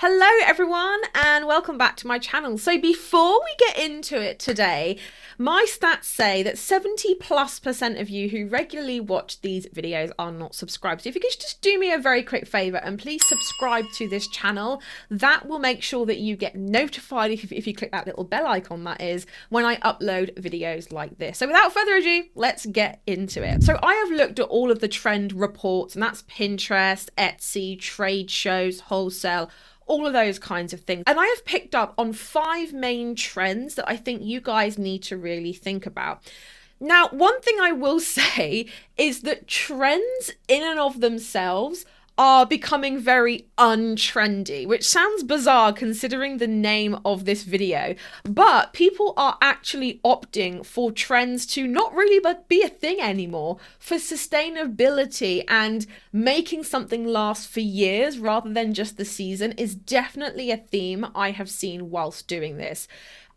Hello everyone and welcome back to my channel. So before we get into it today, my stats say that 70+% of you who regularly watch these videos are not subscribed. So if you could just do me a very quick favor and please subscribe to this channel, that will make sure that you get notified if you click that little bell icon, that is, when I upload videos like this. So without further ado, let's get into it. So I have looked at all of the trend reports, and that's Pinterest, Etsy, trade shows, wholesale, all of those kinds of things. And I have picked up on 5 main trends that I think you guys need to really think about. Now, one thing I will say is that trends in and of themselves are becoming very untrendy, which sounds bizarre considering the name of this video, but people are actually opting for trends to not really but be a thing anymore, for sustainability and making something last for years rather than just the season is definitely a theme I have seen whilst doing this.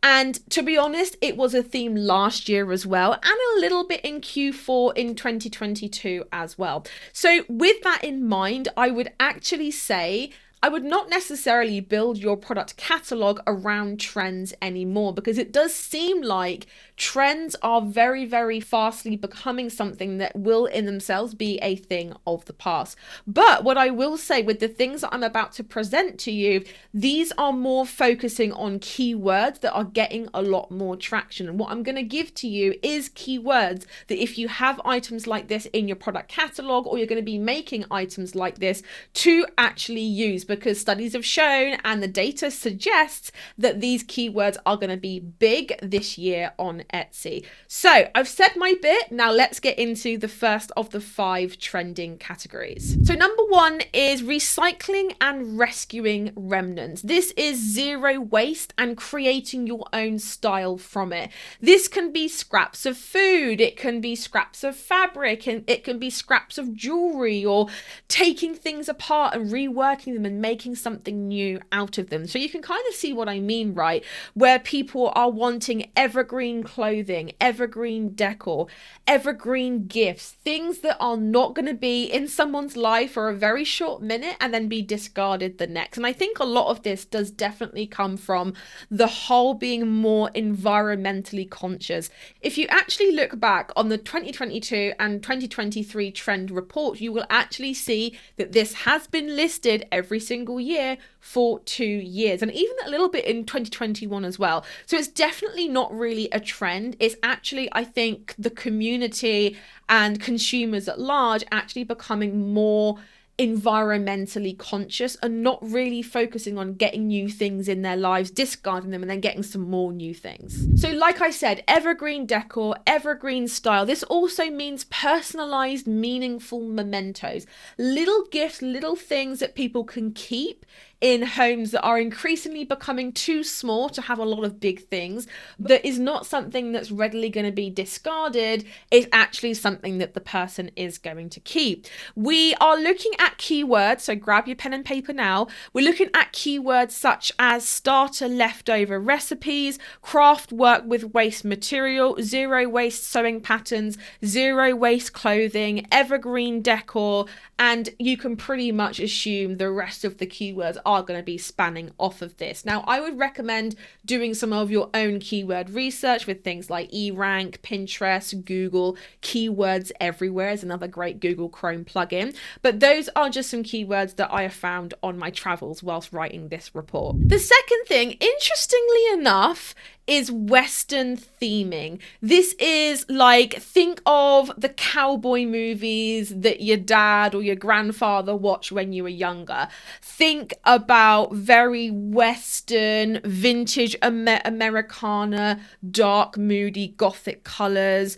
And to be honest, it was a theme last year as well, and a little bit in Q4 in 2022 as well. So with that in mind, I would actually say I would not necessarily build your product catalog around trends anymore, because it does seem like trends are very, very fastly becoming something that will in themselves be a thing of the past. But what I will say with the things that I'm about to present to you, these are more focusing on keywords that are getting a lot more traction. And what I'm going to give to you is keywords that if you have items like this in your product catalog, or you're going to be making items like this, to actually use, because studies have shown and the data suggests that these keywords are going to be big this year on Etsy. So I've said my bit. Now let's get into the first of the 5 trending categories. So number 1 is recycling and rescuing remnants. This is zero waste and creating your own style from it. This can be scraps of food, it can be scraps of fabric, and it can be scraps of jewelry, or taking things apart and reworking them and making something new out of them. So you can kind of see what I mean, right? Where people are wanting evergreen clothing, evergreen decor, evergreen gifts, things that are not going to be in someone's life for a very short minute and then be discarded the next. And I think a lot of this does definitely come from the whole being more environmentally conscious. If you actually look back on the 2022 and 2023 trend report, you will actually see that this has been listed every single year for 2 years, and even a little bit in 2021 as well. So it's definitely not really a trend. It's actually, I think, the community and consumers at large actually becoming more environmentally conscious and not really focusing on getting new things in their lives, discarding them, and then getting some more new things. So like I said, evergreen decor, evergreen style. This also means personalized, meaningful mementos, little gifts, little things that people can keep in homes that are increasingly becoming too small to have a lot of big things. That is not something that's readily going to be discarded. It's actually something that the person is going to keep. We are looking at keywords, so grab your pen and paper now. We're looking at keywords such as starter leftover recipes, craft work with waste material, zero waste sewing patterns, zero waste clothing, evergreen decor, and you can pretty much assume the rest of the keywords are going to be spanning off of this. Now, I would recommend doing some of your own keyword research with things like eRank, Pinterest, Google. Keywords Everywhere is another great Google Chrome plugin. But those are just some keywords that I have found on my travels whilst writing this report. The second thing, interestingly enough, is Western theming. This is like, think of the cowboy movies that your dad or your grandfather watched when you were younger. Think about very Western, vintage Americana, dark, moody, gothic colors,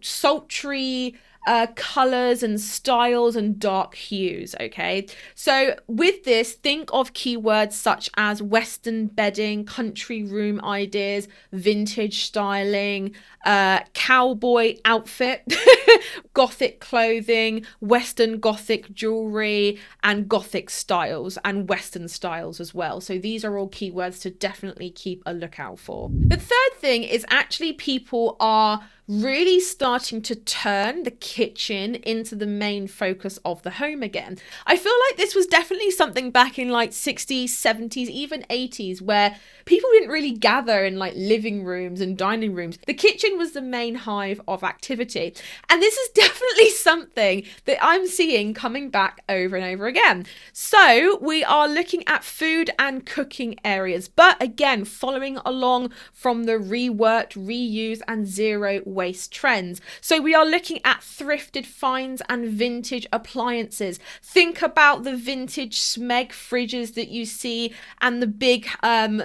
sultry colors and styles and dark hues. Okay, so with this, think of keywords such as Western bedding, country room ideas, vintage styling, cowboy outfit, gothic clothing, Western gothic jewelry, and gothic styles, and Western styles as well. So these are all keywords to definitely keep a lookout for. The third thing is actually people are really starting to turn the kitchen into the main focus of the home again. I feel like this was definitely something back in like 60s, 70s, even 80s, where people didn't really gather in like living rooms and dining rooms. The kitchen was the main hive of activity. And this is definitely something that I'm seeing coming back over and over again. So we are looking at food and cooking areas, but again, following along from the reworked, reuse, and zero waste trends. So we are looking at thrifted finds and vintage appliances. Think about the vintage Smeg fridges that you see and the big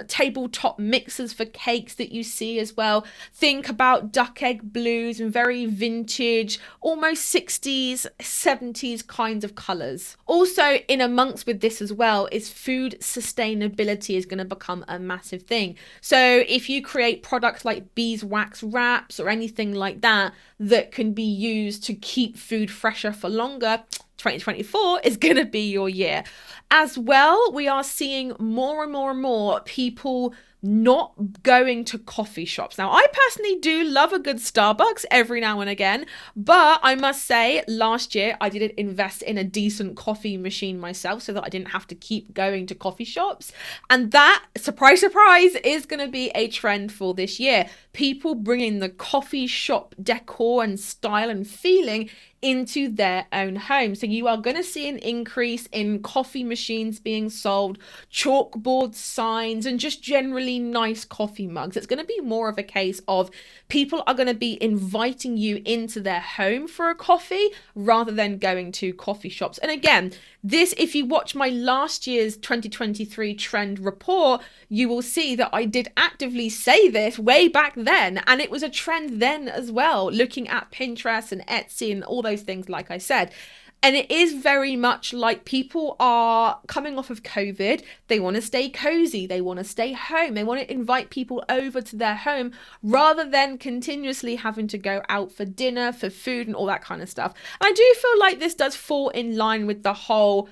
tabletop mixers for cakes that you see as well. Think about duck egg blues and very vintage, almost 60s, 70s kinds of colours. Also in amongst with this as well is food sustainability is going to become a massive thing. So if you create products like beeswax wraps or anything like that that can be used to keep food fresher for longer, 2024 is going to be your year. As well, we are seeing more and more people not going to coffee shops. Now, I personally do love a good Starbucks every now and again, but I must say last year I did invest in a decent coffee machine myself so that I didn't have to keep going to coffee shops. And that, surprise, surprise, is going to be a trend for this year. People bringing the coffee shop decor and style and feeling into their own home. So you are going to see an increase in coffee machines being sold, chalkboard signs, and just generally nice coffee mugs. It's going to be more of a case of people are going to be inviting you into their home for a coffee rather than going to coffee shops. And again, this, if you watch my last year's 2023 trend report, you will see that I did actively say this way back then. And it was a trend then as well, looking at Pinterest and Etsy and all those things, like I said. And it is very much like people are coming off of COVID. They want to stay cozy. They want to stay home. They want to invite people over to their home rather than continuously having to go out for dinner, for food and all that kind of stuff. And I do feel like this does fall in line with the whole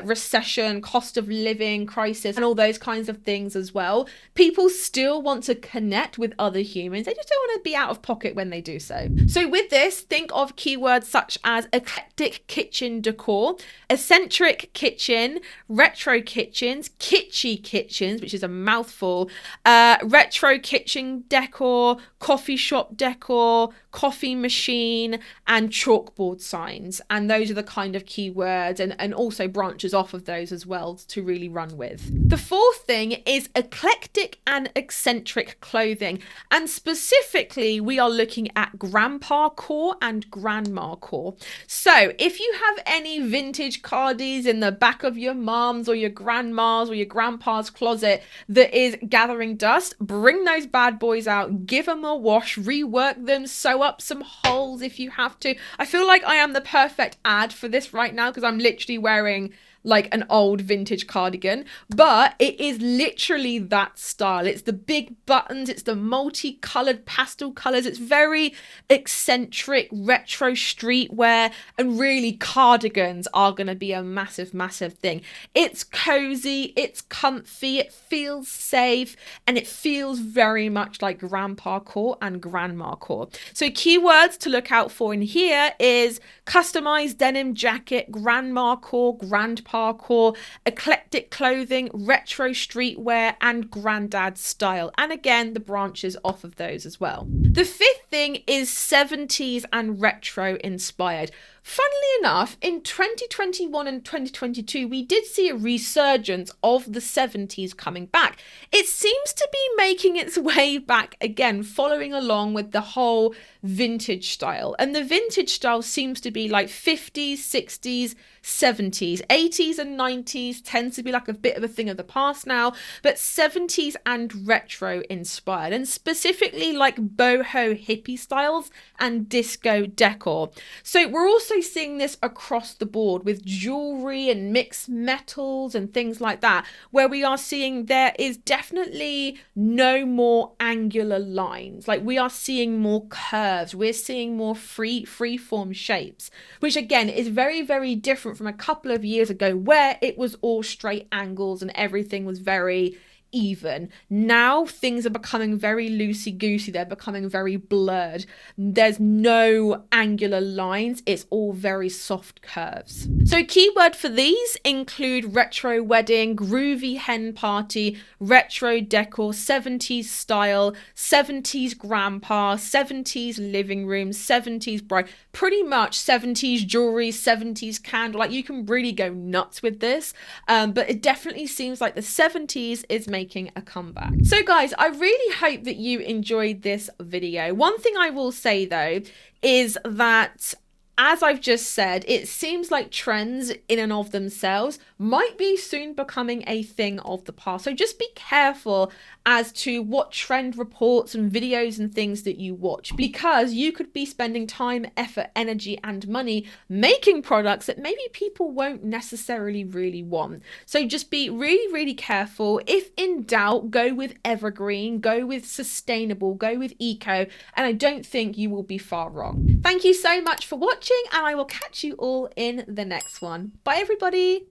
recession, cost of living crisis, and all those kinds of things as well. People still want to connect with other humans. They just don't want to be out of pocket when they do so. So with this, think of keywords such as eclectic kitchen decor, eccentric kitchen, retro kitchens, kitschy kitchens, which is a mouthful, retro kitchen decor, coffee shop decor, coffee machine, and chalkboard signs. And those are the kind of keywords and also branches off of those as well to really run with. The fourth thing is eclectic and eccentric clothing. And specifically, we are looking at grandpa core and grandma core. So if you have any vintage cardies in the back of your mom's or your grandma's or your grandpa's closet that is gathering dust, bring those bad boys out, give them a wash, rework them, sew up some holes if you have to. I feel like I am the perfect ad for this right now because I'm literally wearing like an old vintage cardigan, but it is literally that style. It's the big buttons, it's the multicolored pastel colors, it's very eccentric retro streetwear, and really cardigans are going to be a massive thing. It's cozy, it's comfy, it feels safe, and it feels very much like grandpa core and grandma core. So keywords to look out for in here is customized denim jacket, grandma core, grandpa core, eclectic clothing, retro streetwear, and granddad style. And again, the branches off of those as well. The fifth thing is 70s and retro inspired. Funnily enough, in 2021 and 2022, we did see a resurgence of the 70s coming back. It seems to be making its way back again, following along with the whole vintage style. And the vintage style seems to be like 50s, 60s, 70s, 80s and 90s tends to be like a bit of a thing of the past now, but 70s and retro inspired, and specifically like boho hippie styles and disco decor. So we're also seeing this across the board with jewelry and mixed metals and things like that, where we are seeing there is definitely no more angular lines. Like we are seeing more curves, we're seeing more free form shapes, which again is very different from a couple of years ago where it was all straight angles and everything was very even. Now things are becoming very loosey-goosey. They're becoming very blurred. There's no angular lines. It's all very soft curves. So keyword for these include retro wedding, groovy hen party, retro decor, 70s style, 70s grandpa, 70s living room, 70s bride, pretty much 70s jewelry, 70s candle. Like, you can really go nuts with this. But it definitely seems like the 70s is making a comeback. So guys, I really hope that you enjoyed this video. One thing I will say though is that, as I've just said, it seems like trends in and of themselves might be soon becoming a thing of the past. So just be careful as to what trend reports and videos and things that you watch, because you could be spending time, effort, energy, and money making products that maybe people won't necessarily really want. So just be really, really careful. If in doubt, go with evergreen, go with sustainable, go with eco, and I don't think you will be far wrong. Thank you so much for watching, and I will catch you all in the next one. Bye everybody.